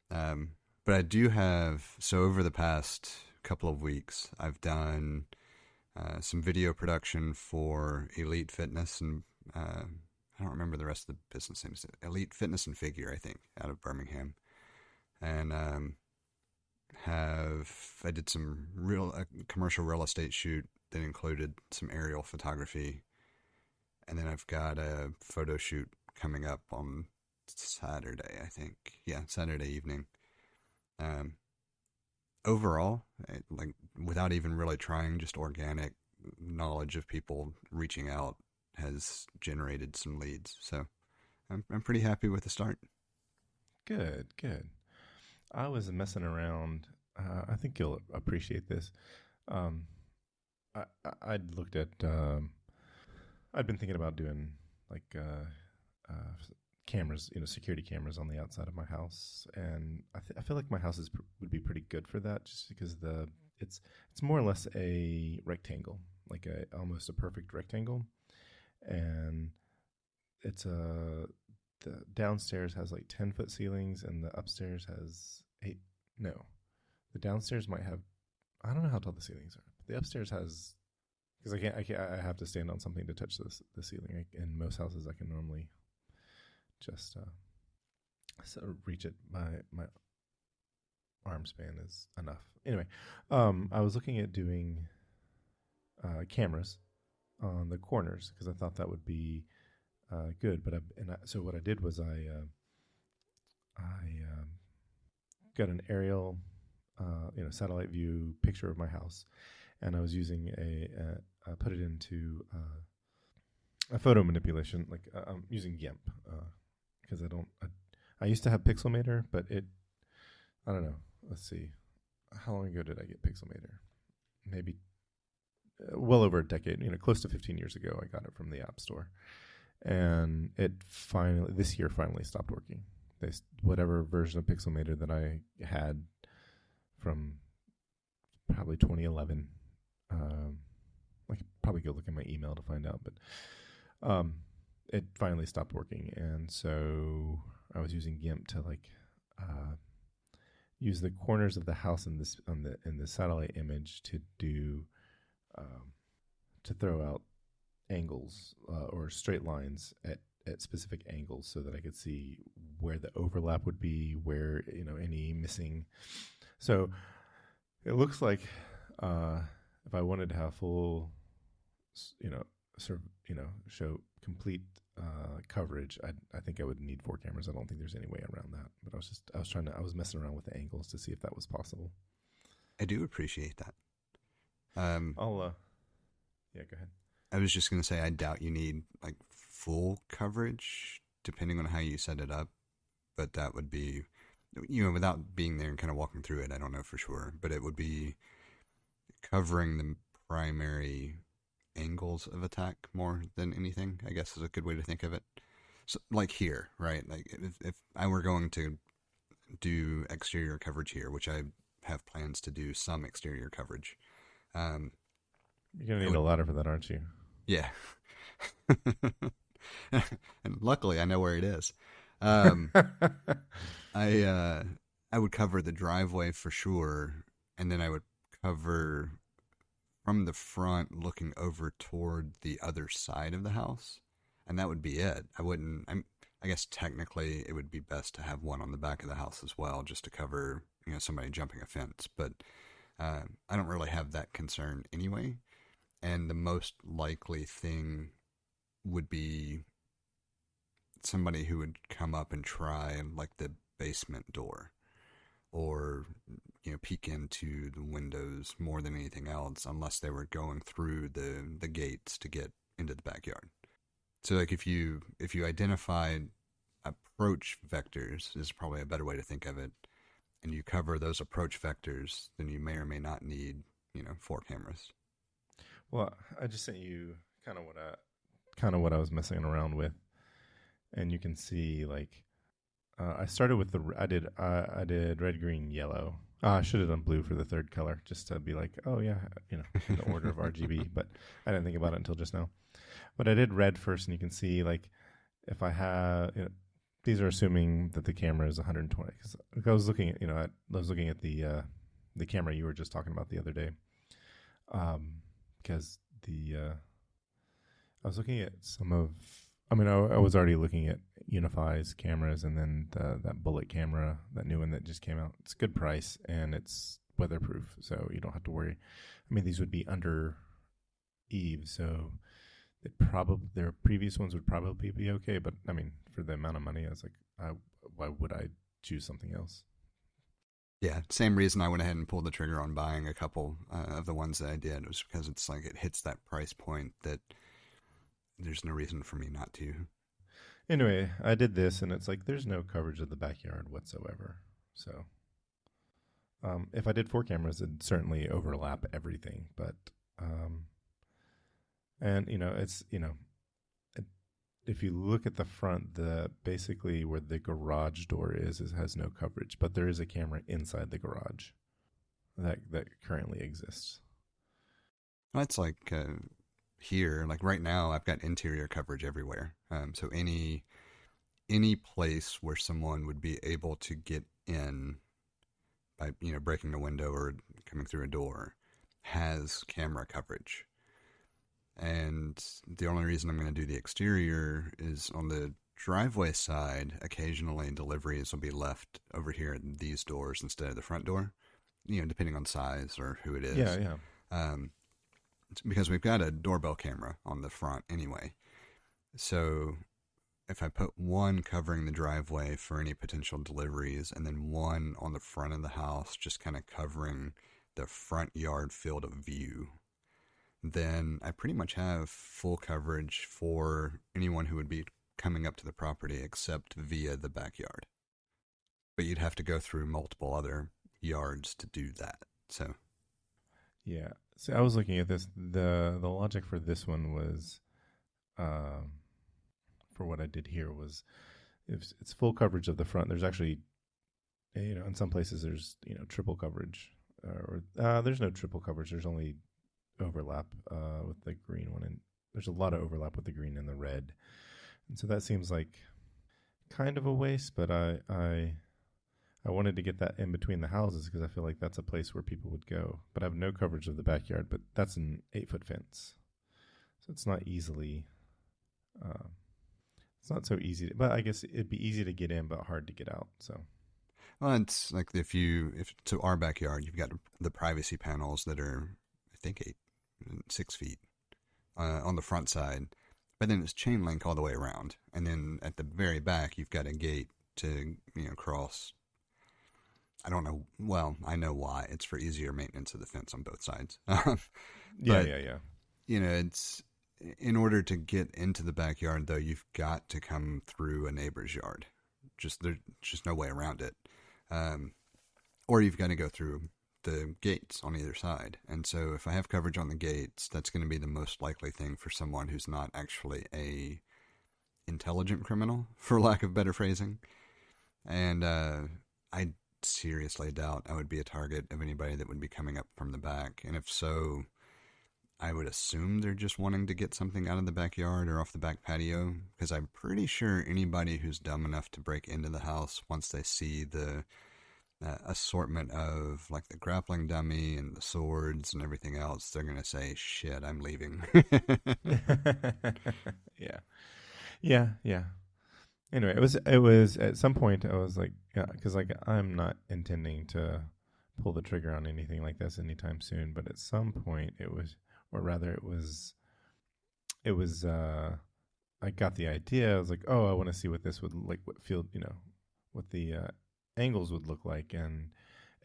But I do have, so over the past couple of weeks, I've done some video production for Elite Fitness and I don't remember the rest of the business names. Elite Fitness and Figure, I think, out of Birmingham. And I did some commercial real estate shoot that included some aerial photography. And then I've got a photo shoot coming up on Saturday, I think. Yeah, Saturday evening. Um, Overall, like without even really trying, just organic knowledge of people reaching out has generated some leads. So I'm pretty happy with the start. Good, good. I was messing around. I think you'll appreciate this. Um, I'd looked at. I'd been thinking about doing like cameras, security cameras on the outside of my house, and I feel like my house would be pretty good for that, just because it's more or less a rectangle, like almost a perfect rectangle, and the downstairs has like 10-foot ceilings, and the upstairs has eight. No, the downstairs might have. I don't know how tall the ceilings are. But the upstairs has, because I have to stand on something to touch the ceiling. In most houses, I can normally just sort of reach it. My arm span is enough. Anyway, I was looking at doing cameras on the corners because I thought that would be good. So what I did was I got an aerial, satellite view picture of my house, and I was using I put it into a photo manipulation, like I'm using GIMP because I used to have Pixelmator, but I don't know. Let's see, how long ago did I get Pixelmator? Maybe well over a decade. Close to 15 years ago, I got it from the App Store, and this year finally stopped working. Whatever version of Pixelmator that I had from probably 2011. I could probably go look at my email to find out, but it finally stopped working, and so I was using GIMP to use the corners of the house in the satellite image to do to throw out angles or straight lines at specific angles, so that I could see where the overlap would be, where any missing. So it looks like if I wanted to have full, show complete coverage, I think I would need 4 cameras. I don't think there's any way around that. But I was messing around with the angles to see if that was possible. I do appreciate that. Yeah, go ahead. I was just going to say, I doubt you need like full coverage, depending on how you set it up. But that would be, without being there and kind of walking through it, I don't know for sure. But it would be covering the primary angles of attack more than anything, I guess is a good way to think of it. So, like here, right? Like if I were going to do exterior coverage here, which I have plans to do some exterior coverage. You're going to need a ladder for that, aren't you? Yeah. And luckily I know where it is. I would cover the driveway for sure, and then I would cover from the front looking over toward the other side of the house, and that would be it. I guess technically it would be best to have one on the back of the house as well, just to cover somebody jumping a fence, but I don't really have that concern anyway. And the most likely thing would be somebody who would come up and try like the basement door, or peek into the windows more than anything else, unless they were going through the gates to get into the backyard. So like if you identified approach vectors, is probably a better way to think of it, and you cover those approach vectors, then you may or may not need 4 cameras. Well, I just sent you kind of what I was messing around with, and you can see like I started with I did red, green, yellow. I should have done blue for the third color, just to be like, oh yeah, in the order of RGB. But I didn't think about it until just now. But I did red first, and you can see like if I have these are assuming that the camera is 120. Because I was looking at, I was looking at the camera you were just talking about the other day. Because I was looking at some of. I mean, I was already looking at Unify's cameras, and then that Bullet camera, that new one that just came out. It's a good price, and it's weatherproof, so you don't have to worry. I mean, these would be under Eve, so their previous ones would probably be okay. But I mean, for the amount of money, I was like, why would I choose something else? Yeah, same reason I went ahead and pulled the trigger on buying a couple of the ones that I did was because it's like it hits that price point that there's no reason for me not to. Anyway, I did this, and it's like there's no coverage of the backyard whatsoever. So, if I did 4 cameras, it'd certainly overlap everything. But, and it's if you look at the front, basically where the garage door is has no coverage, but there is a camera inside the garage that currently exists. That's like here, like right now, I've got interior coverage everywhere. So any place where someone would be able to get in by breaking a window or coming through a door has camera coverage. And the only reason I'm going to do the exterior is on the driveway side. Occasionally, deliveries will be left over here at these doors instead of the front door. Depending on size or who it is. Yeah. Because we've got a doorbell camera on the front anyway. So if I put one covering the driveway for any potential deliveries and then one on the front of the house just kind of covering the front yard field of view, then I pretty much have full coverage for anyone who would be coming up to the property except via the backyard. But you'd have to go through multiple other yards to do that. So yeah. So I was looking at this. The logic for this one was, for what I did here was, if it's full coverage of the front. There's actually, in some places there's triple coverage, or there's no triple coverage. There's only overlap with the green one, and there's a lot of overlap with the green and the red, and so that seems like kind of a waste. But I wanted to get that in between the houses because I feel like that's a place where people would go. But I have no coverage of the backyard, but that's an 8-foot fence. So it's not easily, it's not so easy. But I guess it'd be easy to get in, but hard to get out. So. Well, it's like if to our backyard, you've got the privacy panels that are, I think, 6 feet on the front side. But then it's chain link all the way around. And then at the very back, you've got a gate to, cross. I don't know. Well, I know why. It's for easier maintenance of the fence on both sides. Yeah. It's in order to get into the backyard, though, you've got to come through a neighbor's yard. There's just no way around it. Or you've got to go through the gates on either side. And so if I have coverage on the gates, that's going to be the most likely thing for someone who's not actually a intelligent criminal, for lack of better phrasing. And I seriously doubt I would be a target of anybody that would be coming up from the back. And if so, I would assume they're just wanting to get something out of the backyard or off the back patio, because I'm pretty sure anybody who's dumb enough to break into the house, once they see the assortment of like the grappling dummy and the swords and everything else, they're going to say, shit, I'm leaving. Yeah. Anyway, it was at some point I was like, yeah, because like I'm not intending to pull the trigger on anything like this anytime soon. But at some point it was I got the idea. I was like, oh, I want to see what this would like, what field, what the angles would look like, and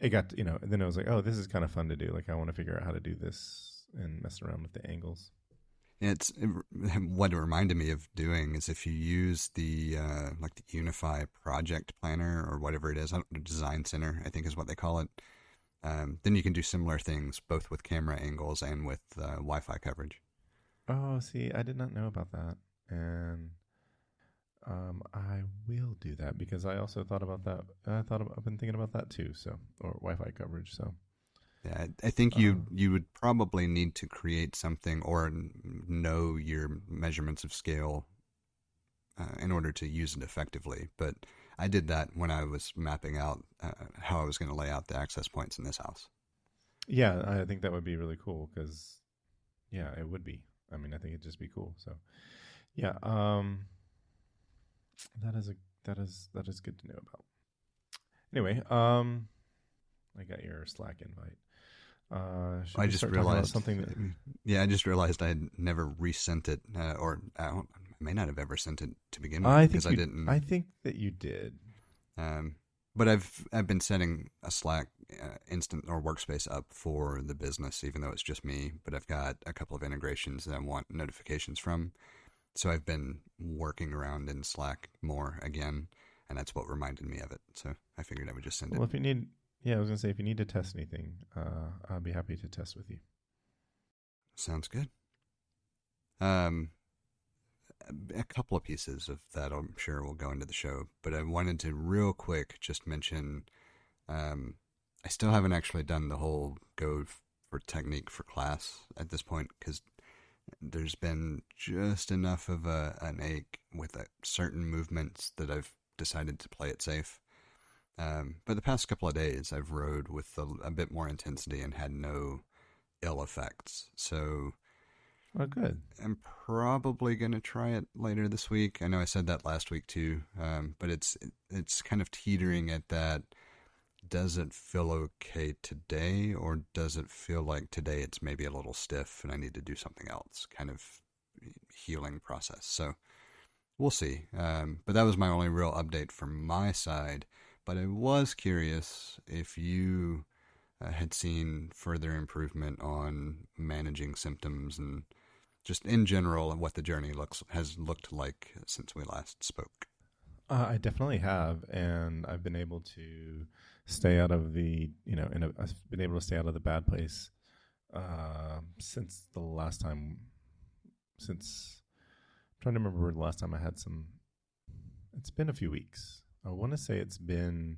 it got, and then I was like, oh, this is kind of fun to do. Like I want to figure out how to do this and mess around with the angles. What it reminded me of doing is if you use the like the Unify project planner or whatever it is, design center, I think is what they call it. Then you can do similar things both with camera angles and with Wi-Fi coverage. Oh, see, I did not know about that, and I will do that because I also thought about that. I've been thinking about that too. So, or Wi-Fi coverage. So. Yeah, I think you would probably need to create something or know your measurements of scale in order to use it effectively. But I did that when I was mapping out how I was going to lay out the access points in this house. Yeah, I think that would be really cool because, yeah, it would be. I mean, I think it'd just be cool. So, yeah, that is good to know about. Anyway, I got your Slack invite. Should I we just start talking about realized, something that? yeah, I just realized I had never resent it, or I may not have ever sent it to begin with I because think I didn't. I think that you did. But I've been setting a Slack instant or workspace up for the business, even though it's just me. But I've got a couple of integrations that I want notifications from, so I've been working around in Slack more again, and that's what reminded me of it. So I figured I would just send it. Well, if you need, yeah, I was gonna say if you need to test anything, I'll be happy to test with you. Sounds good. A couple of pieces of that I'm sure will go into the show, but I wanted to real quick just mention I still haven't actually done the whole go for technique for class at this point because there's been just enough of an ache with certain movements that I've decided to play it safe. But the past couple of days I've rode with a bit more intensity and had no ill effects. So Oh, good. I'm probably going to try it later this week. I know I said that last week too, but it's kind of teetering at that. Does it feel okay today, or does it feel like today it's maybe a little stiff and I need to do something else? Kind of healing process. So we'll see. But that was my only real update from my side. But I was curious if you had seen further improvement on managing symptoms and just in general and what the journey has looked like since we last spoke. I definitely have, and I've been able to stay out of the, I've been able to stay out of the bad place since the last time. Since I'm trying to remember the last time I had some. It's been a few weeks. I want to say it's been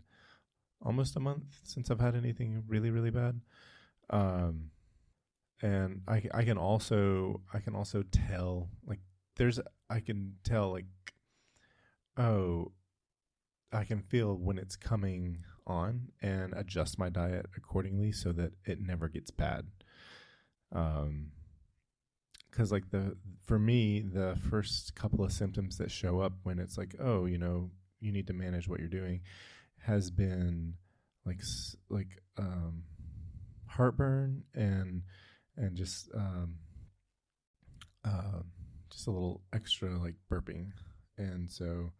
almost a month since I've had anything really, really bad. And I can also tell I can tell like, oh, I can feel when it's coming on and adjust my diet accordingly so that it never gets bad. Because like for me, the first couple of symptoms that show up when it's like, oh, you need to manage what you're doing, has been like heartburn and just a little extra like burping, and so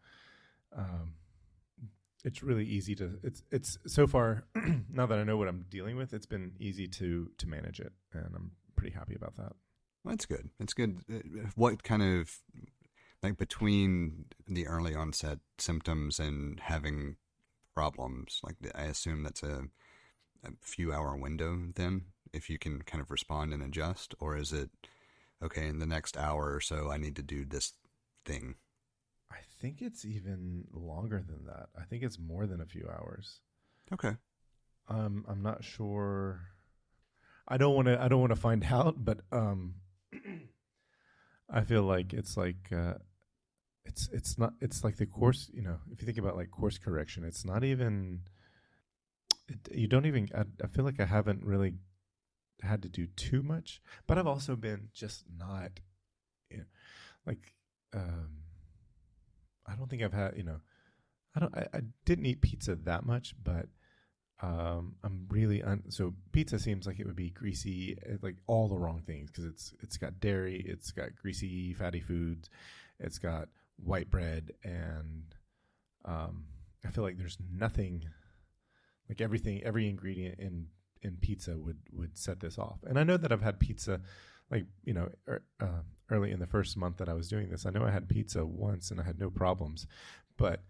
it's really easy to it's so far now that I know what I'm dealing with, it's been easy to manage it, and I'm pretty happy about that. Well, that's good. It's good. What kind of, like, between the early onset symptoms and having problems, like, I assume that's a few hour window then, if you can kind of respond and adjust, or is it, okay, in the next hour or so, I need to do this thing? I think it's even longer than that. I think it's more than a few hours. Okay. I'm not sure. I don't want to find out, but I feel like it's like it's not, it's like the course, if you think about like course correction, it's not even you don't even I feel like I haven't really had to do too much, but I've also been just not like I don't think I've had, I didn't eat pizza that much, but I'm really so pizza seems like it would be greasy, like all the wrong things, because it's got dairy, it's got greasy, fatty foods, it's got white bread, and I feel like there's nothing, like every ingredient in pizza would set this off. And I know that I've had pizza, like early in the first month that I was doing this. I know I had pizza once and I had no problems, but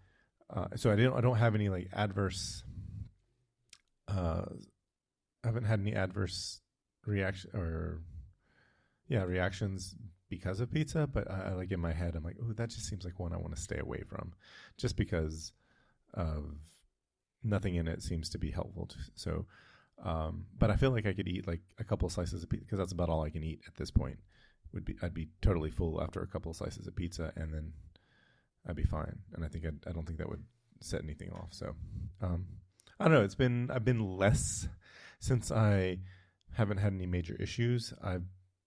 so I don't have any like adverse. I haven't had any adverse reactions because of pizza, but I like in my head I'm like, oh, that just seems like one I want to stay away from, just because of nothing in it seems to be helpful. So, but I feel like I could eat like a couple of slices of pizza, because that's about all I can eat at this point. I'd be totally full after a couple of slices of pizza, and then I'd be fine. And I don't think that would set anything off. So, I don't know. I've been less since I haven't had any major issues.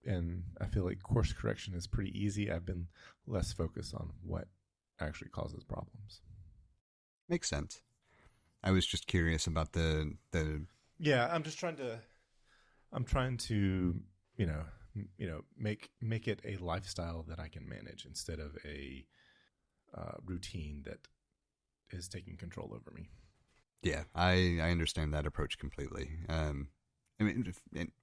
And I feel like course correction is pretty easy. I've been less focused on what actually causes problems. Makes sense. I was just curious about the Yeah, I'm trying to, make it a lifestyle that I can manage instead of a routine that is taking control over me. Yeah, I understand that approach completely. I mean,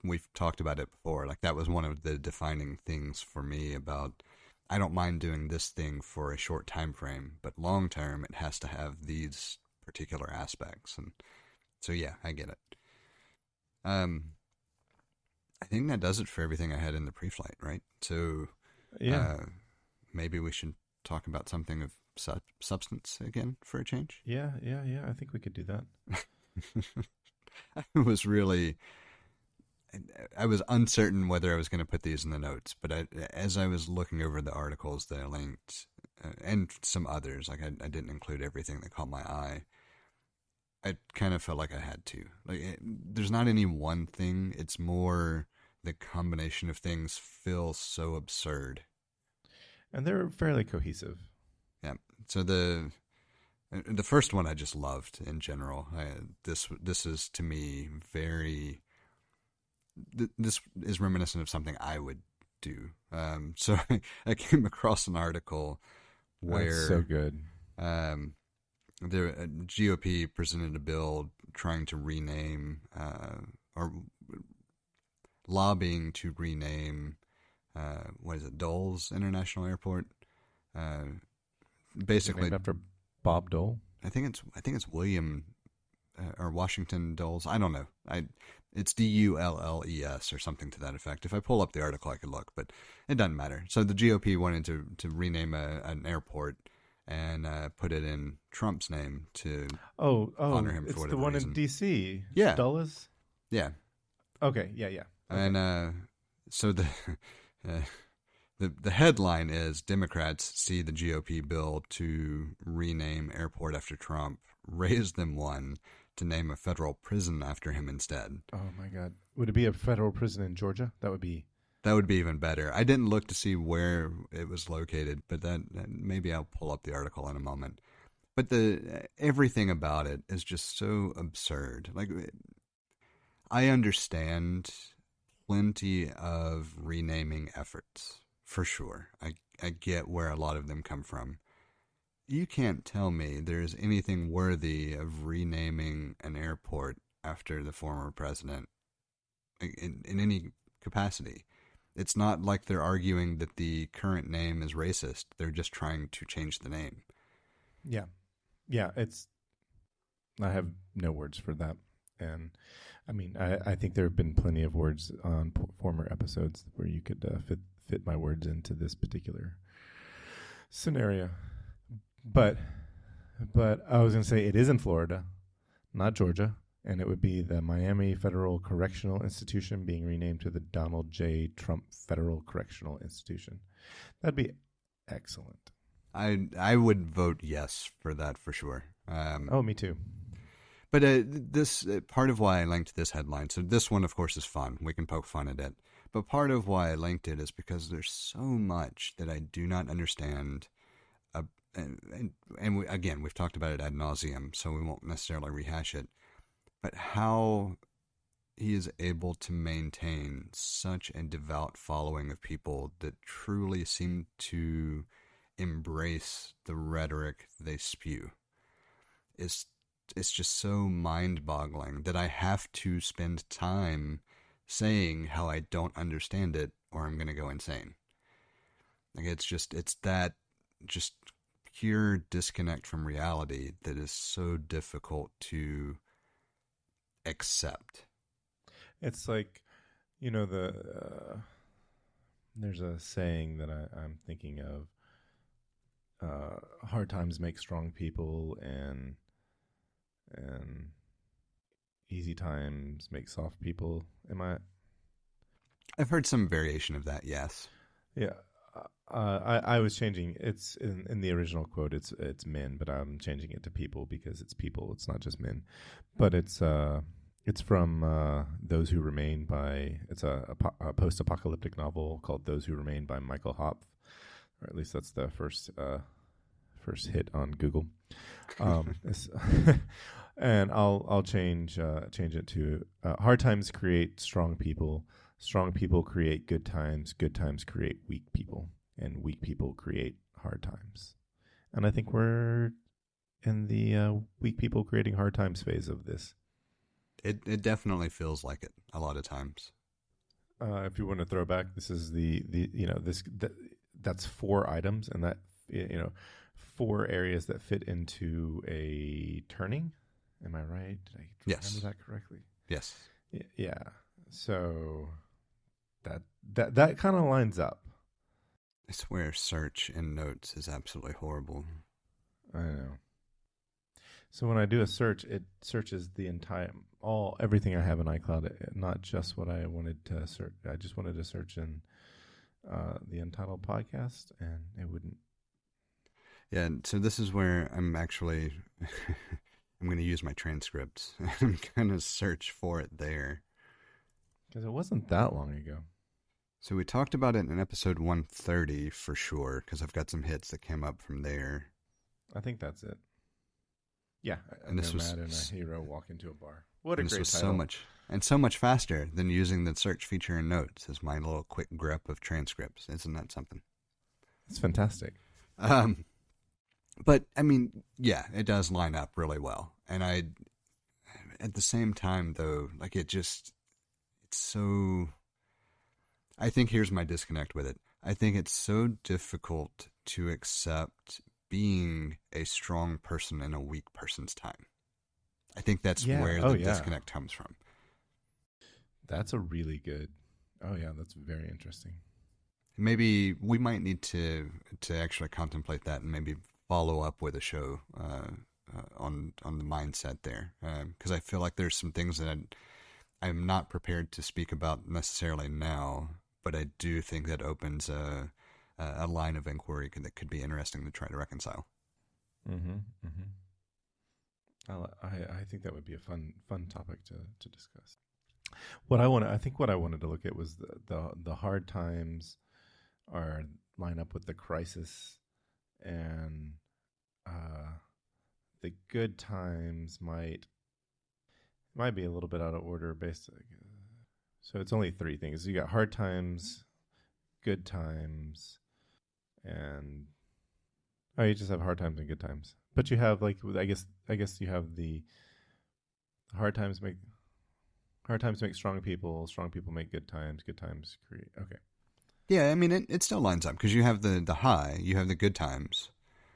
we've talked about it before. Like, that was one of the defining things for me about, I don't mind doing this thing for a short time frame, but long term, it has to have these particular aspects. And so, yeah, I get it. I think that does it for everything I had in the pre-flight, right? So, Yeah, maybe we should talk about something of substance again for a change. yeah. I think we could do that. I was really, I was uncertain whether I was going to put these in the notes, but as I was looking over the articles that I linked, and some others, like I didn't include everything that caught my eye. I kind of felt like I had to. There's not any one thing. It's more the combination of things feels so absurd. And they're fairly cohesive. Yeah. So the first one I just loved in general. This is to me very. This is reminiscent of something I would do. So I came across an article where That's so good. The GOP presented a bill trying to rename or lobbying to rename what is it, Dulles International Airport. Basically, named after Bob Dole. I think it's William or Washington Dulles. I don't know. It's Dulles or something to that effect. If I pull up the article, I could look, but it doesn't matter. So the GOP wanted to rename an airport and put it in Trump's name to honor him for whatever reason. It's the one in D.C. Yeah. Dulles? Yeah. Okay, yeah. Okay. And so the headline is Democrats see the GOP bill to rename airport after Trump, raise them one to name a federal prison after him instead. Oh, my God. Would it be a federal prison in Georgia? That would be even better. I didn't look to see where it was located, but that maybe I'll pull up the article in a moment. But everything about it is just so absurd. Like, I understand plenty of renaming efforts, for sure. I get where a lot of them come from. You can't tell me there's anything worthy of renaming an airport after the former president in any capacity. It's not like they're arguing that the current name is racist. They're just trying to change the name. Yeah. Yeah, I have no words for that. And I mean, I think there have been plenty of words on former episodes where you could fit my words into this particular scenario. But I was going to say it is in Florida, not Georgia. And it would be the Miami Federal Correctional Institution being renamed to the Donald J. Trump Federal Correctional Institution. That'd be excellent. I would vote yes for that for sure. Me too. But this part of why I linked this headline. So this one, of course, is fun. We can poke fun at it. But part of why I linked it is because there's so much that I do not understand. Again, we've talked about it ad nauseum, so we won't necessarily rehash it. But how he is able to maintain such a devout following of people that truly seem to embrace the rhetoric they spew it's just so mind-boggling that I have to spend time saying how I don't understand it or I'm going to go insane. Like, it's that just pure disconnect from reality that is so difficult to accept. It's like, there's a saying that I'm thinking of. Hard times make strong people, and easy times make soft people. I've heard some variation of that, yes. Yeah. I was changing. It's in the original quote. It's men, but I'm changing it to people because it's people. It's not just men, but it's from Those Who Remain by. It's a post-apocalyptic novel called Those Who Remain by Michael Hopf, or at least that's the first hit on Google. And I'll change it to hard times create strong people. Strong people create good times. Good times create weak people, and weak people create hard times. And I think we're in the weak people creating hard times phase of this. It definitely feels like it a lot of times. If you want to throw back, this is that's 4 items, and that 4 areas that fit into a turning. Am I right? Did I remember that correctly? Yes. Yeah. So that kind of lines up. I swear search in notes is absolutely horrible. I know. So when I do a search, it searches the everything I have in iCloud, not just what I wanted to search. I just wanted to search in the Untitled podcast, and it wouldn't. Yeah, so this is where I'm actually I'm going to use my transcripts. I'm going to search for it there. Because it wasn't that long ago. So we talked about it in episode 130 for sure, because I've got some hits that came up from there. I think that's it. Yeah, and this was and a hero walk into a bar. What a great title! So much faster than using the search feature in notes as my little quick grep of transcripts. Isn't that something? It's fantastic. But I mean, yeah, it does line up really well. And at the same time, though, like it's so. I think here's my disconnect with it. I think it's so difficult to accept being a strong person in a weak person's time. I think that's where the disconnect comes from. That's a really good. Oh yeah, that's very interesting. Maybe we might need to actually contemplate that and maybe follow up with a show on the mindset there, because I feel like there's some things that I'm not prepared to speak about necessarily now, but I do think that opens a line of inquiry that could be interesting to try to reconcile. Mm-hmm. I think that would be a fun topic to discuss. What I wanted to look at was the hard times line up with the crisis, and the good times might be a little bit out of order based. So it's only 3 things. You got hard times, good times, and you just have hard times and good times. But you have I guess you have the hard times make strong people make good times create. Okay. Yeah, I mean it still lines up because you have the high, you have the good times.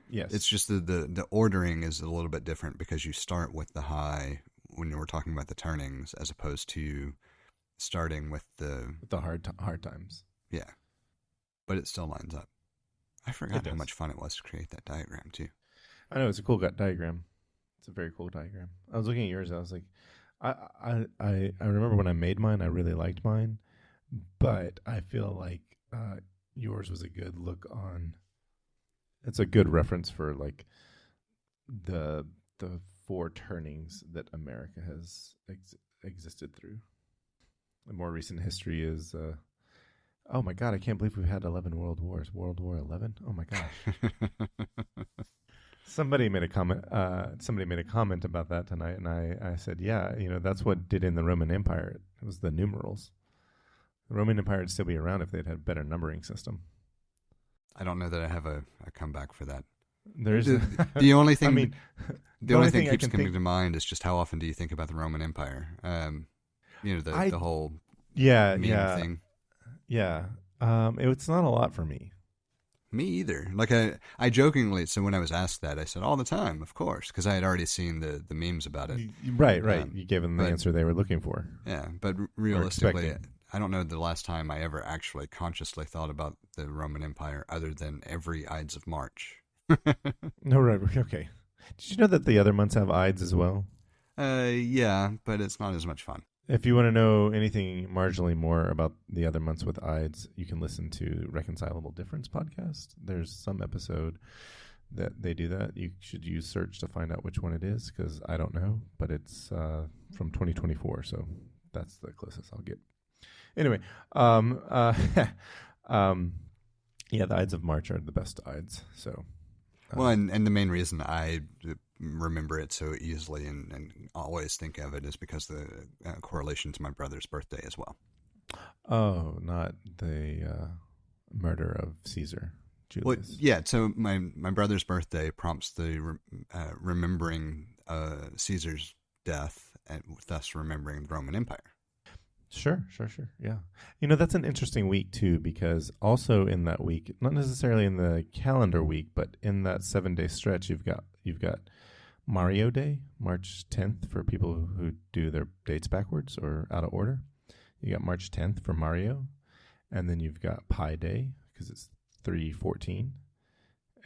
Yes. It's just the ordering is a little bit different because you start with the high when we're talking about the turnings as opposed to starting with the hard times. Yeah. But it still lines up. I forgot how much fun it was to create that diagram too. I know, it's a cool diagram. It's a very cool diagram. I was looking at yours. I was like, I remember when I made mine, I really liked mine, but I feel like yours was a good look on. It's a good reference for like the 4 turnings that America has existed through. The more recent history is. Oh my God! I can't believe we've had 11 world wars. World War 11. Oh my gosh! Somebody made a comment. Somebody made a comment about that tonight, and I said, yeah, that's what did in the Roman Empire. It was the numerals. The Roman Empire would still be around if they'd had a better numbering system. I don't know that I have a comeback for that. There's the only thing. I mean, the only thing keeps coming to mind is just how often do you think about the Roman Empire? The whole meme thing. Yeah. It's not a lot for me. Me either. Like I jokingly, so when I was asked that, I said all the time, of course, because I had already seen the memes about it. Right. You gave them the answer they were looking for. Yeah, but realistically, I don't know the last time I ever actually consciously thought about the Roman Empire other than every Ides of March. No, right. Okay. Did you know that the other months have Ides as well? Yeah, but it's not as much fun. If you want to know anything marginally more about the other months with Ides, you can listen to Reconcilable Difference podcast. There's some episode that they do that. You should use search to find out which one it is, because I don't know, but it's from 2024, so that's the closest I'll get. Anyway, yeah, the Ides of March are the best Ides. So, well, and the main reason I remember it so easily and always think of it is because the correlation to my brother's birthday as well. Oh, not the murder of Caesar. Julius. Well, yeah, so my brother's birthday prompts the remembering Caesar's death and thus remembering the Roman Empire. Sure. Yeah. That's an interesting week too, because also in that week, not necessarily in the calendar week, but in that 7-day stretch, you've got Mario Day, March 10th, for people who do their dates backwards or out of order. You got March 10th for Mario, and then you've got Pi Day because it's 3/14,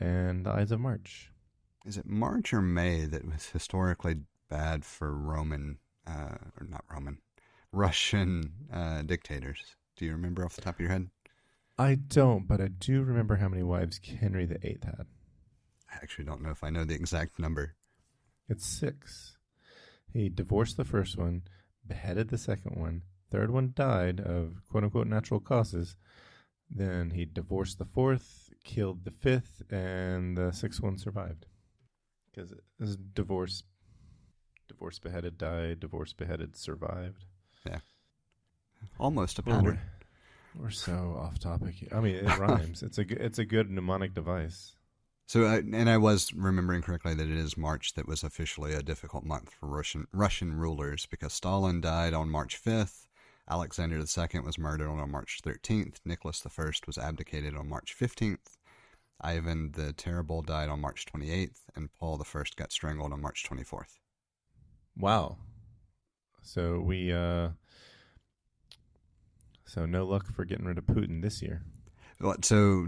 and the Ides of March. Is it March or May that was historically bad for Russian dictators? Do you remember off the top of your head? I don't, but I do remember how many wives Henry VIII had. I actually don't know if I know the exact number. It's 6. He divorced the first one, beheaded the second one, third one died of quote-unquote natural causes. Then he divorced the fourth, killed the fifth, and the sixth one survived. Because it was divorce, beheaded, died, divorce, beheaded, survived. Yeah. Almost a pattern. We're so off topic. I mean, it rhymes. It's a good mnemonic device. So, and I was remembering correctly that it is March that was officially a difficult month for Russian rulers, because Stalin died on March 5th, Alexander II was murdered on March 13th, Nicholas I was abdicated on March 15th, Ivan the Terrible died on March 28th, and Paul I got strangled on March 24th. Wow. So so no luck for getting rid of Putin this year. So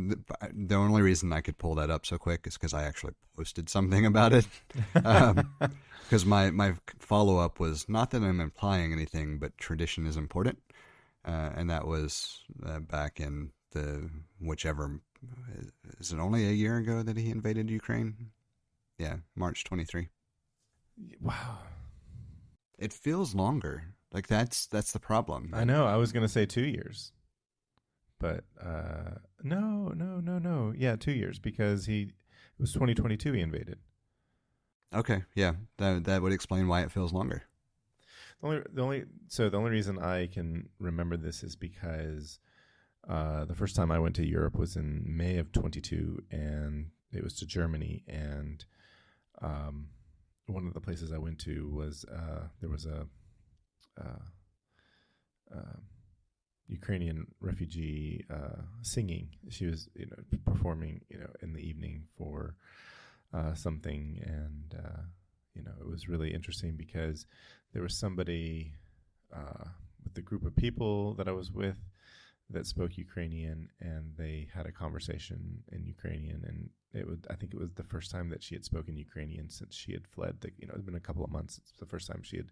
the only reason I could pull that up so quick is because I actually posted something about it. Because my follow-up was not that I'm implying anything, but tradition is important. And that was back in is it only a year ago that he invaded Ukraine? Yeah, March 23. Wow. It feels longer. Like that's the problem. I know. I was going to say 2 years. But no. Yeah, 2 years, because it was 2022 he invaded. Okay, yeah, that would explain why it feels longer. The only reason I can remember this is because the first time I went to Europe was in May of 22, and it was to Germany, and one of the places I went to was there was a Ukrainian refugee singing. She was, performing, in the evening for something, and it was really interesting because there was somebody with the group of people that I was with that spoke Ukrainian, and they had a conversation in Ukrainian, and I think it was the first time that she had spoken Ukrainian since she had fled. It had been a couple of months. It's the first time she had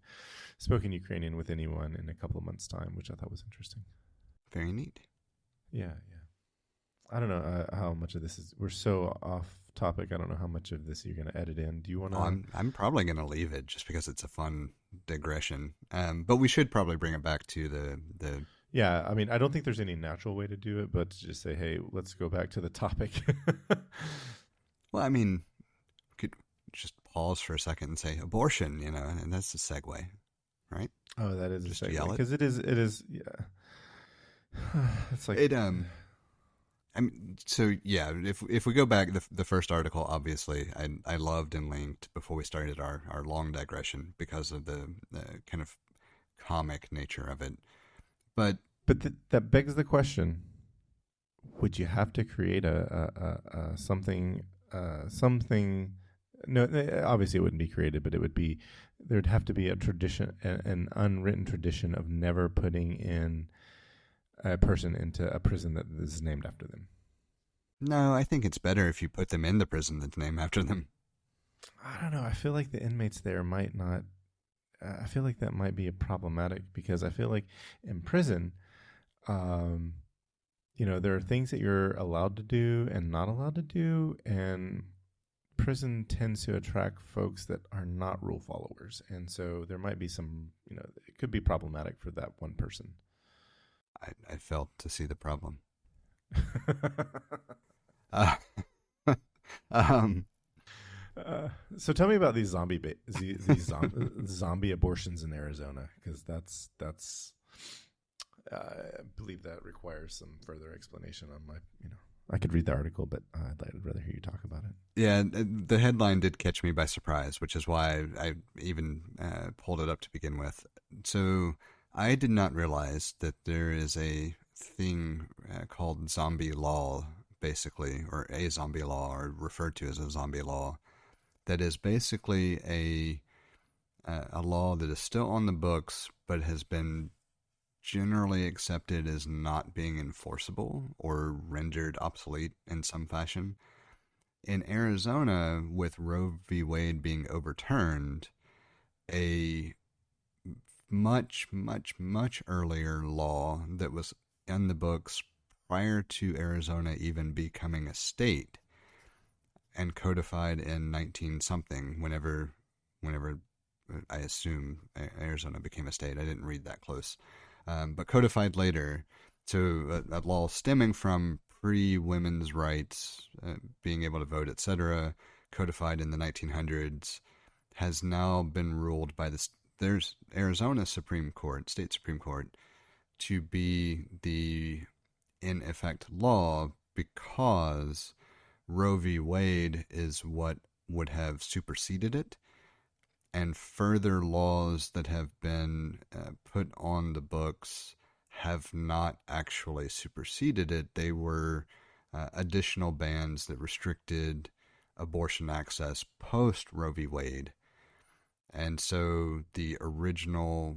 spoken Ukrainian with anyone in a couple of months' time, which I thought was interesting. Very neat. Yeah. I don't know how much of this is. We're so off topic. I don't know how much of this you're going to edit in. Do you want to? I'm probably going to leave it just because it's a fun digression. But we should probably bring it back to the. Yeah, I mean, I don't think there's any natural way to do it, but to just say, hey, let's go back to the topic. Well, I mean, we could just pause for a second and say abortion, and that's a segue, right? Oh, that is just a segue, yell it. Because it is, yeah. It's like it. I mean, so yeah. If we go back, the first article, obviously, I loved and linked before we started our long digression because of the kind of comic nature of it. But that begs the question: would you have to create a something? No, obviously it wouldn't be created, but there'd have to be a tradition, an unwritten tradition of never putting in a person into a prison that is named after them. No, I think it's better if you put them in the prison that's named after them. I don't know. I feel like the inmates there might not I feel like that might be a problematic because I feel like in prison, um, there are things that you're allowed to do and not allowed to do, and prison tends to attract folks that are not rule followers, and so there might be some, it could be problematic for that one person. I failed to see the problem. Uh, um, So tell me about these zombie abortions in Arizona, because I believe that requires some further explanation on my. I could read the article, but I'd rather hear you talk about it. yeah, the headline did catch me by surprise, which is why I even pulled it up to begin with. So I did not realize that there is a thing called zombie law, basically, or a zombie law, or referred to as a zombie law, that is basically a law that is still on the books, but has been generally accepted as not being enforceable or rendered obsolete in some fashion. In Arizona, with Roe v. Wade being overturned, a much, much, much earlier law that was in the books prior to Arizona even becoming a state and codified in 19 something, whenever I assume Arizona became a state. I didn't read that close. But codified later. So a law stemming from pre-women's rights, being able to vote, etc., codified in the 1900s, has now been ruled by there's Arizona Supreme Court, state Supreme Court, to be the in effect law because Roe v. Wade is what would have superseded it, and further laws that have been put on the books have not actually superseded it. They were additional bans that restricted abortion access post Roe v. Wade. And so the original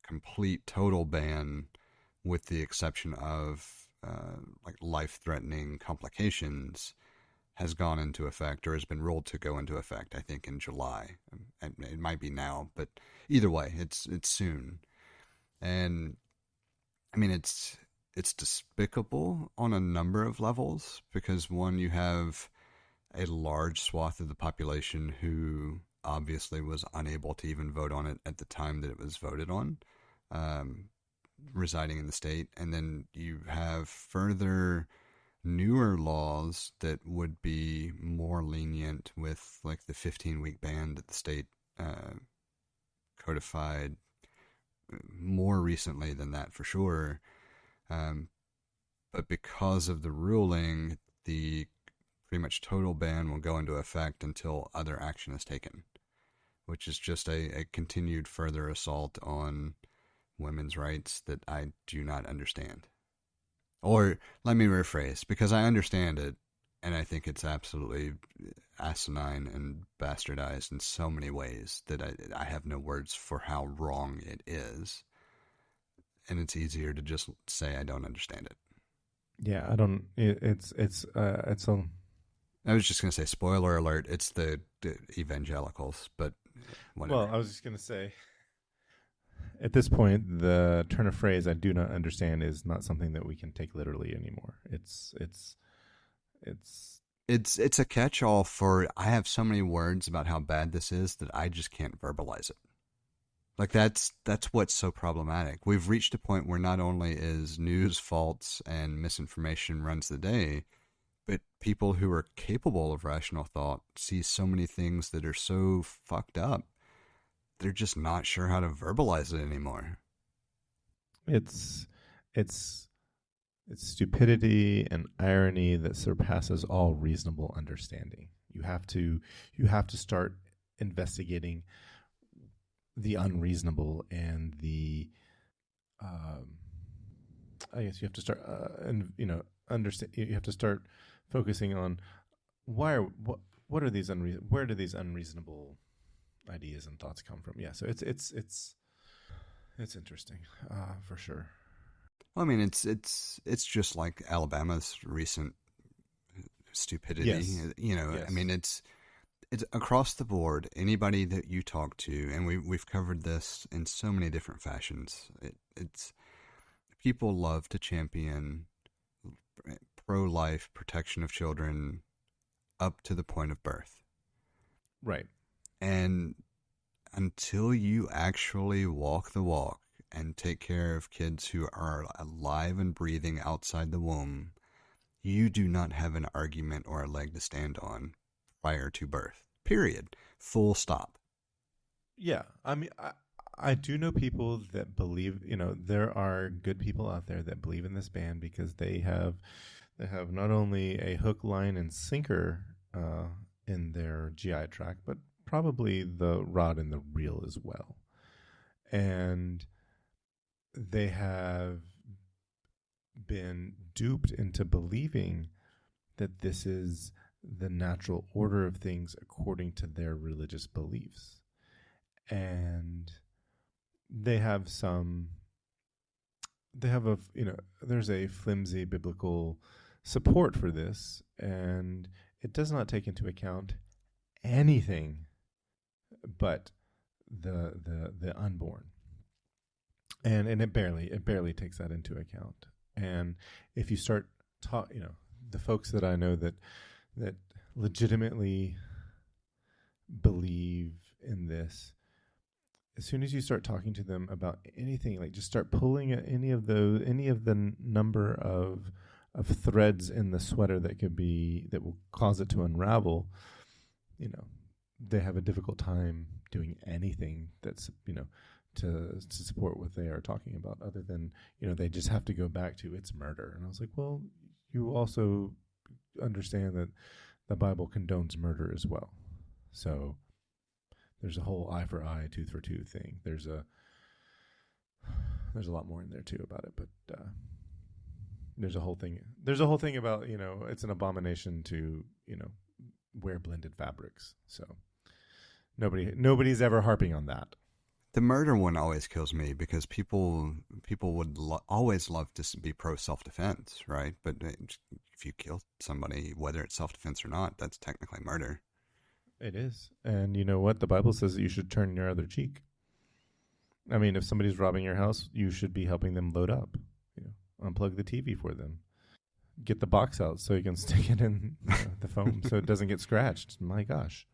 complete total ban, with the exception of like life-threatening complications, has gone into effect, or has been ruled to go into effect, I think, in July. It might be now, but either way, it's soon. And I mean, it's despicable on a number of levels because, one, you have a large swath of the population who obviously was unable to even vote on it at the time that it was voted on, residing in the state. And then you have further newer laws that would be more lenient, with like the 15-week ban that the state codified more recently than that for sure. But because of the ruling, the pretty much total ban will go into effect until other action is taken, which is just a continued further assault on women's rights that I do not understand. Or let me rephrase, because I understand it, and I think it's absolutely asinine and bastardized in so many ways that I have no words for how wrong it is. And it's easier to just say I don't understand it. Yeah, I don't. It's a. I was just going to say, spoiler alert, it's the evangelicals, but whatever. Well, I was just going to say, at this point, the turn of phrase "I do not understand" is not something that we can take literally anymore. It's a catch-all for, I have so many words about how bad this is that I just can't verbalize it. Like that's what's so problematic. We've reached a point where not only is news false and misinformation runs the day, but people who are capable of rational thought see so many things that are so fucked up, they're just not sure how to verbalize it anymore. It's stupidity and irony that surpasses all reasonable understanding. You have to start investigating the unreasonable and the. I guess you have to start, understand. You have to start focusing on what are these where do these unreasonable ideas and thoughts come from? Yeah, so it's interesting, for sure. Well, I mean, it's just like Alabama's recent stupidity. Yes. Yes. I mean, It's across the board. Anybody that you talk to, and we've covered this in so many different fashions. It's people love to champion pro-life protection of children up to the point of birth, Right. and until you actually walk the walk and take care of kids who are alive and breathing outside the womb, you do not have an argument or a leg to stand on prior to birth. Period. Full stop. Yeah. I mean, I do know people that believe, there are good people out there that believe in this ban because they have not only a hook, line, and sinker in their GI tract, but probably the rod and the reel as well. And they have been duped into believing that this is the natural order of things according to their religious beliefs. And they have there's a flimsy biblical support for this, and it does not take into account anything but the unborn, and it barely takes that into account. And if you start the folks that I know that legitimately believe in this, as soon as you start talking to them about anything, like just start pulling at any of the number of threads in the sweater that will cause it to unravel, they have a difficult time doing anything that's to support what they are talking about, other than they just have to go back to it's murder. And I was like, well, you also understand that the Bible condones murder as well. So there's a whole eye for eye, tooth for tooth thing. There's a lot more in there too about it, but there's a whole thing. There's a whole thing about it's an abomination to wear blended fabrics. So nobody's ever harping on that. The murder one always kills me because people would always love to be pro self-defense, right? But if you kill somebody, whether it's self-defense or not, that's technically murder. It is. And you know what? The Bible says that you should turn your other cheek. I mean, if somebody's robbing your house, you should be helping them load up. Unplug the TV for them. Get the box out so you can stick it in the foam so it doesn't get scratched. My gosh.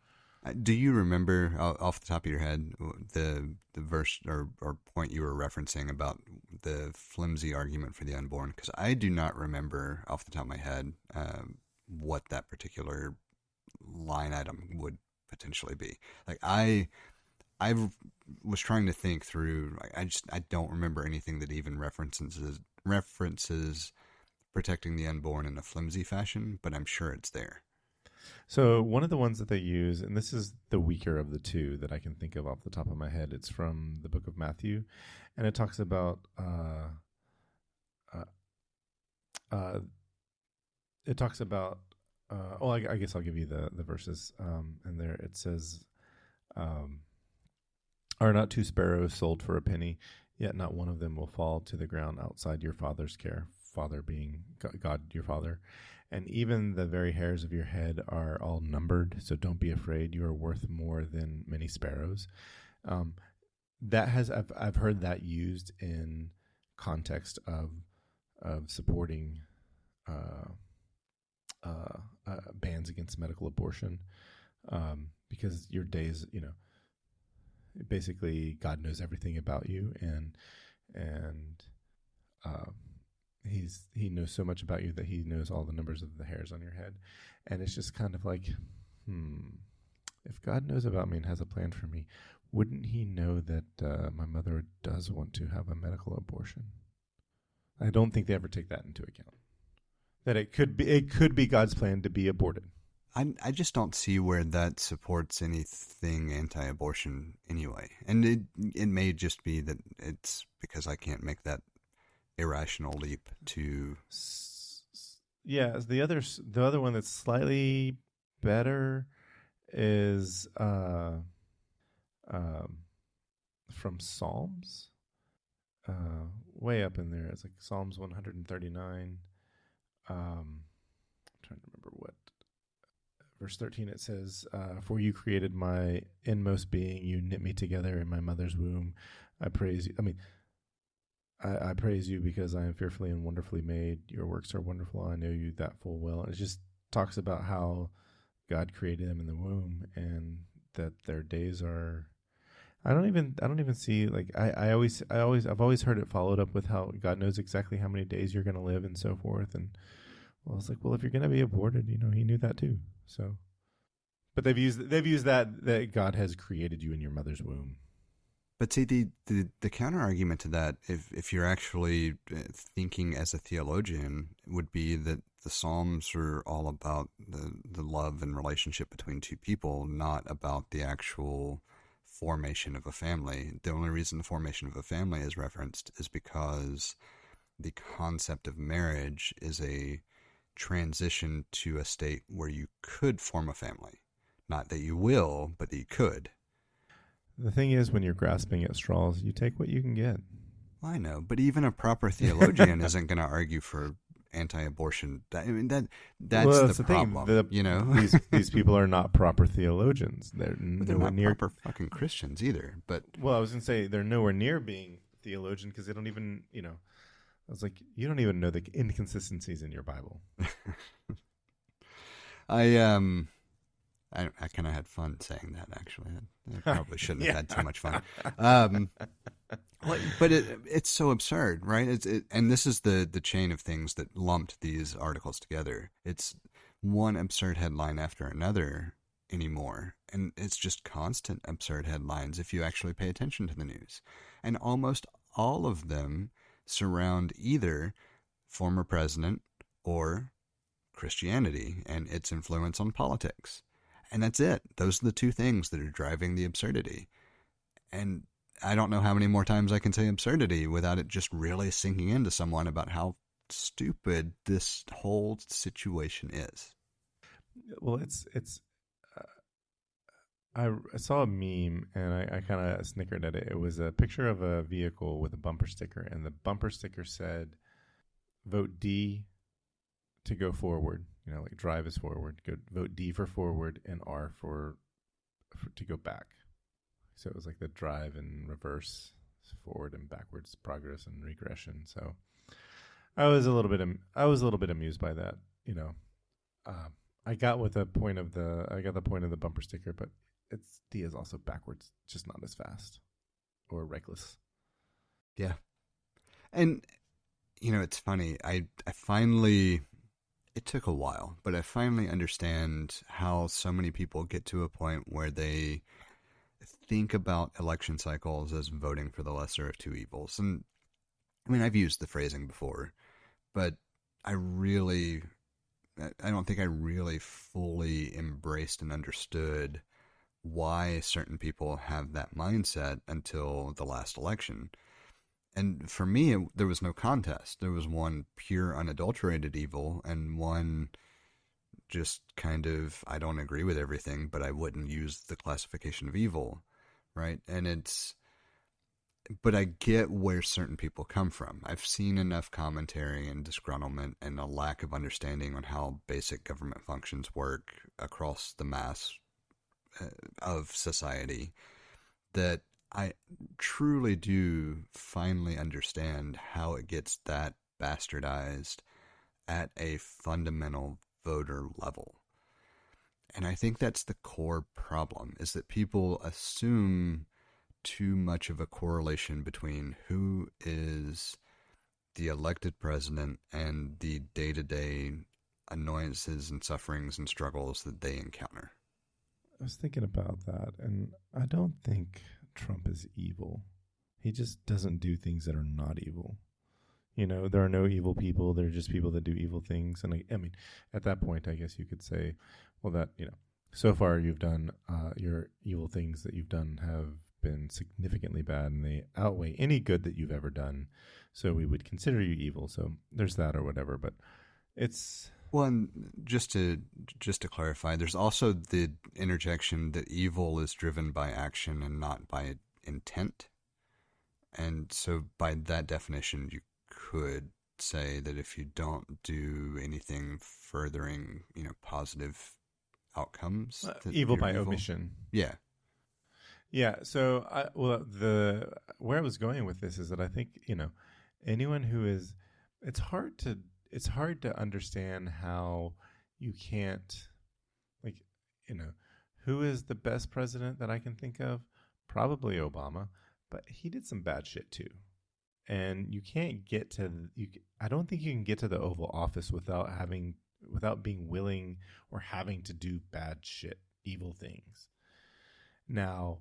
Do you remember off the top of your head the verse or point you were referencing about the flimsy argument for the unborn? Because I do not remember off the top of my head what that particular line item would potentially be. Like I was trying to think through. I don't remember anything that even references protecting the unborn in a flimsy fashion, but I'm sure it's there. So one of the ones that they use, and this is the weaker of the two that I can think of off the top of my head, it's from the book of Matthew, and it talks about I guess I'll give you the verses. And there it says, "Are not two sparrows sold for a penny? Yet not one of them will fall to the ground outside your Father's care." Father being God, your Father. "And even the very hairs of your head are all numbered. So don't be afraid. You are worth more than many sparrows." I've heard that used in context of supporting bans against medical abortion, because your days, basically God knows everything about you, and he knows so much about you that he knows all the numbers of the hairs on your head. And it's just kind of like, if God knows about me and has a plan for me, wouldn't he know that my mother does want to have a medical abortion? I don't think they ever take that into account. That it could be God's plan to be aborted. I just don't see where that supports anything anti-abortion anyway. And it may just be that it's because I can't make that irrational leap to. Yeah, the other one that's slightly better is from Psalms. Way up in there, it's like Psalms 139. Trying to remember what verse 13, it says, "For you created my inmost being; you knit me together in my mother's womb. I praise you." I mean, I praise you because I am fearfully and wonderfully made. Your works are wonderful. I know you that full well. It just talks about how God created them in the womb, and that their days are. I don't even see, like, I've always heard it followed up with how God knows exactly how many days you're going to live and so forth. And well, it's like, well, if you're going to be aborted, He knew that too. So, but they've used that God has created you in your mother's womb. But see, the counter argument to that, if you're actually thinking as a theologian, would be that the Psalms are all about the love and relationship between two people, not about the actual formation of a family. The only reason the formation of a family is referenced is because the concept of marriage is a transition to a state where you could form a family. Not that you will, but that you could. The thing is, when you're grasping at straws, you take what you can get. Well, I know, but even a proper theologian isn't going to argue for anti-abortion. That's the problem. These people are not proper theologians. They're they're nowhere not near proper fucking Christians either. But well, I was gonna say they're nowhere near being theologian because they don't even, I was like, you don't even know the inconsistencies in your Bible. I kind of had fun saying that, actually. I probably shouldn't have had too much fun. But it's so absurd, right? And this is the chain of things that lumped these articles together. It's one absurd headline after another anymore. And it's just constant absurd headlines if you actually pay attention to the news. And almost all of them surround either former president or Christianity and its influence on politics. And that's it. Those are the two things that are driving the absurdity. And I don't know how many more times I can say absurdity without it just really sinking into someone about how stupid this whole situation is. Well, I saw a meme and I kind of snickered at it. It was a picture of a vehicle with a bumper sticker, and the bumper sticker said, "Vote D to go forward." Like drive is forward. Vote D for forward and R for to go back. So it was like the drive and reverse, forward and backwards, progress and regression. So I was a little bit amused by that. I got the point of the bumper sticker, but D is also backwards, just not as fast or reckless. Yeah, and it's funny. I finally. It took a while, but I finally understand how so many people get to a point where they think about election cycles as voting for the lesser of two evils. And I mean, I've used the phrasing before, but I don't think I really fully embraced and understood why certain people have that mindset until the last election. And for me, there was no contest. There was one pure, unadulterated evil, and one just kind of, I don't agree with everything, but I wouldn't use the classification of evil, right? But I get where certain people come from. I've seen enough commentary and disgruntlement and a lack of understanding on how basic government functions work across the mass of society that I truly do finally understand how it gets that bastardized at a fundamental voter level. And I think that's the core problem, is that people assume too much of a correlation between who is the elected president and the day-to-day annoyances and sufferings and struggles that they encounter. I was thinking about that, and I don't think Trump is evil. He just doesn't do things that are not evil. There are no evil people. There are just people that do evil things. And I mean, at that point, I guess you could say, well, that, so far you've done, your evil things that you've done have been significantly bad, and they outweigh any good that you've ever done. So we would consider you evil. So there's that or whatever. But it's... Well, and just to clarify, there's also the interjection that evil is driven by action and not by intent. And so by that definition, you could say that if you don't do anything furthering, positive outcomes that Evil you're by evil. omission. Yeah. Yeah. So, where I was going with this is that I think anyone who is, it's hard to understand how you can't, like, you know who is the best president that I can think of? Probably Obama, but he did some bad shit too. And you can't get to you. I don't think you can get to the Oval Office without being willing or having to do bad shit, evil things. Now,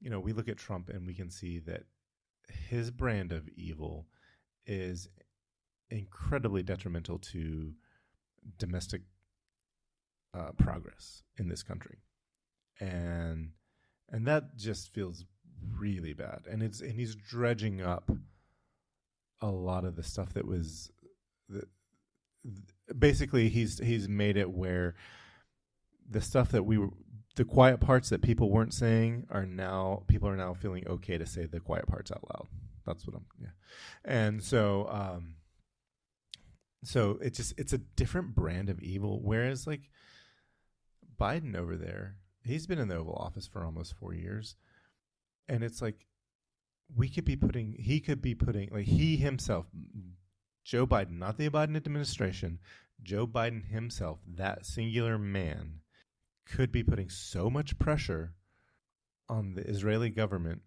we look at Trump and we can see that his brand of evil is incredibly detrimental to domestic progress in this country, and that just feels really bad. And he's dredging up a lot of the stuff that was basically he's made it where the stuff that the quiet parts that people weren't saying people are now feeling okay to say the quiet parts out loud. That's what and so it's a different brand of evil. Whereas like Biden over there, he's been in the Oval Office for almost 4 years, and it's like he could be putting like he himself, Joe Biden, not the Biden administration, Joe Biden himself, that singular man, could be putting so much pressure on the Israeli government,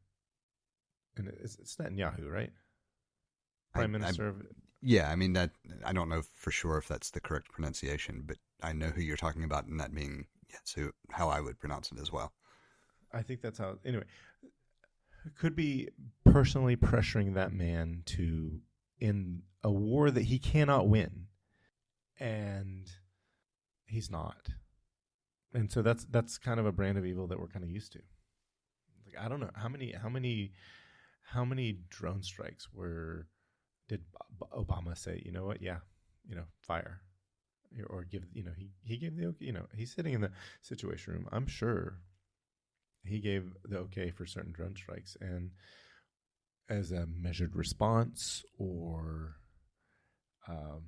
and it's Netanyahu, right? Prime Minister of. Yeah, I mean that. I don't know for sure if that's the correct pronunciation, but I know who you're talking about, and that being how I would pronounce it as well. I think that's how. Anyway, could be personally pressuring that man to in a war that he cannot win, and he's not. And so that's kind of a brand of evil that we're kind of used to. Like, I don't know how many drone strikes did Obama say, you know what, yeah, fire, or give, he gave the okay, he's sitting in the Situation Room. I'm sure he gave the okay for certain drone strikes, and as a measured response, or I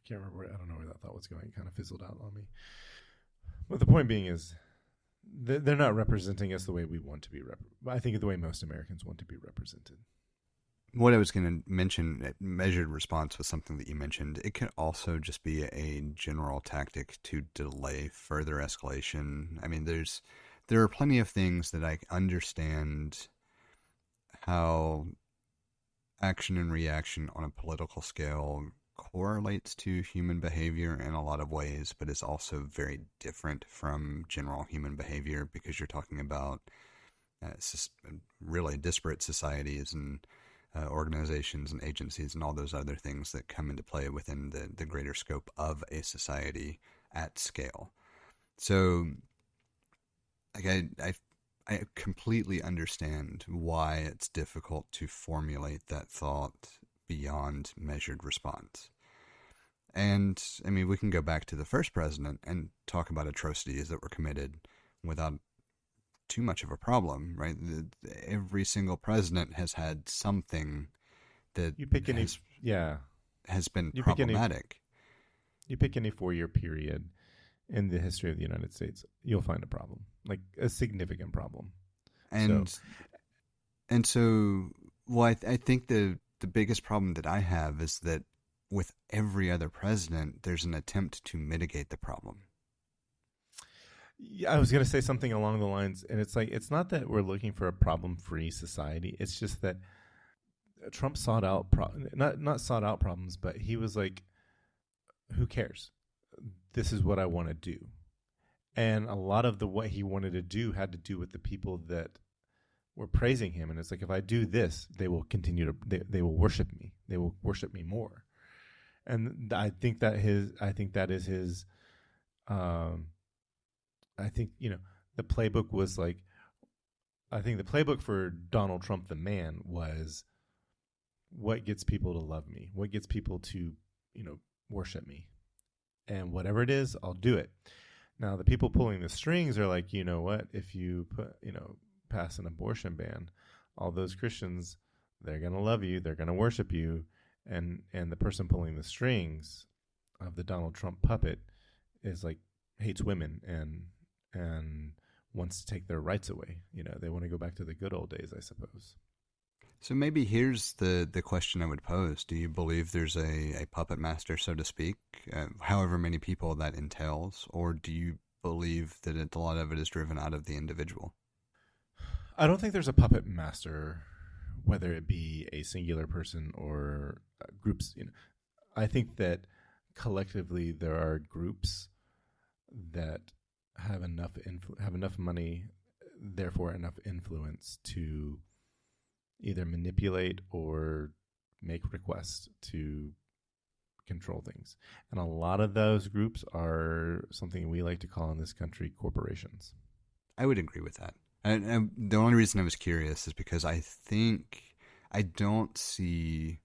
can't remember. I don't know where that thought was going. It kind of fizzled out on me. But the point being is, they're not representing us the way we want to be. I think the way most Americans want to be represented. What I was going to mention, measured response was something that you mentioned. It could also just be a general tactic to delay further escalation. I mean, there are plenty of things that I understand how action and reaction on a political scale correlates to human behavior in a lot of ways, but is also very different from general human behavior, because you're talking about really disparate societies and organizations and agencies and all those other things that come into play within the greater scope of a society at scale. So, like, I completely understand why it's difficult to formulate that thought beyond measured response. And, I mean, we can go back to the first president and talk about atrocities that were committed without too much of a problem, right? Every single president has had something that has been problematic. You pick any 4-year period in the history of the United States, you'll find a problem, like a significant problem. And so, well, I think the biggest problem that I have is that with every other president, there's an attempt to mitigate the problem. Yeah, I was going to say something along the lines, and it's like, it's not that we're looking for a problem-free society. It's just that Trump sought out not sought out problems, but he was like, who cares? This is what I want to do. And a lot of what he wanted to do had to do with the people that were praising him. And it's like, if I do this, they will continue to, they will worship me. They will worship me more. And I think that is his, I think, the playbook was like, I think the playbook for Donald Trump, the man, was what gets people to love me, what gets people to, worship me, and whatever it is, I'll do it. Now, the people pulling the strings are like, you know what, if you pass an abortion ban, all those Christians, they're going to love you, they're going to worship you. And the person pulling the strings of the Donald Trump puppet is like hates women and wants to take their rights away. They want to go back to the good old days, I suppose. So maybe here's the question I would pose. Do you believe there's a puppet master, so to speak, however many people that entails? Or do you believe that a lot of it is driven out of the individual? I don't think there's a puppet master, whether it be a singular person or groups. I think that collectively there are groups that have enough money, therefore enough influence to either manipulate or make requests to control things. And a lot of those groups are something we like to call in this country corporations. I would agree with that. And the only reason I was curious is because I don't see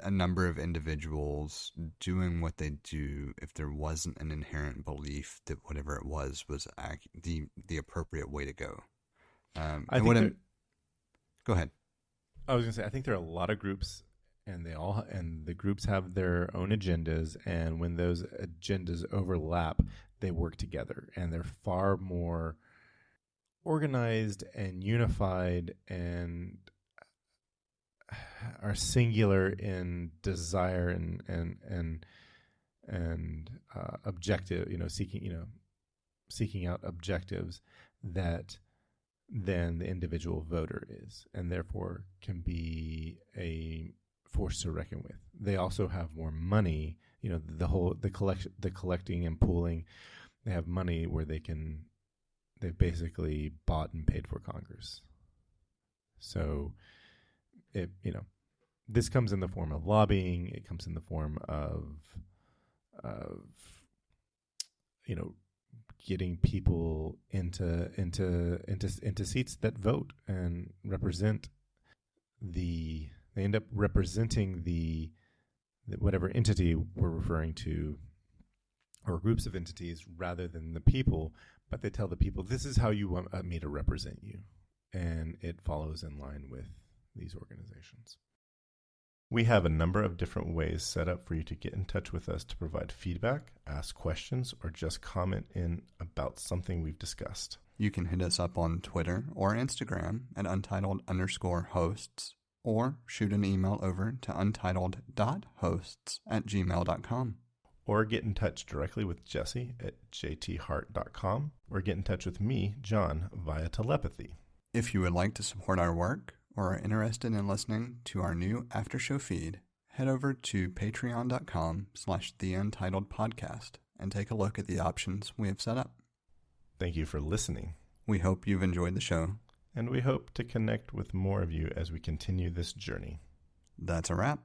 a number of individuals doing what they do if there wasn't an inherent belief that whatever it was the appropriate way to go. Go ahead. I was going to say, I think there are a lot of groups, and the groups have their own agendas, and when those agendas overlap, they work together, and they're far more organized and unified and are singular in desire and objective, seeking out objectives than the individual voter is, and therefore can be a force to reckon with. They also have more money, the collecting and pooling. They have money where they've basically bought and paid for Congress. So this comes in the form of lobbying. It comes in the form of getting people into seats that vote and represent they end up representing the whatever entity we're referring to, or groups of entities, rather than the people. But they tell the people, this is how you want me to represent you, and it follows in line with these organizations. We have a number of different ways set up for you to get in touch with us to provide feedback, ask questions, or just comment in about something we've discussed. You can hit us up on Twitter or Instagram at untitled_hosts, or shoot an email over to untitled.hosts@gmail.com. Or get in touch directly with Jesse at jthart.com, or get in touch with me, John, via telepathy. If you would like to support our work or are interested in listening to our new after show feed, head over to patreon.com/theUntitledPodcast and take a look at the options we have set up. Thank you for listening. We hope you've enjoyed the show. And we hope to connect with more of you as we continue this journey. That's a wrap.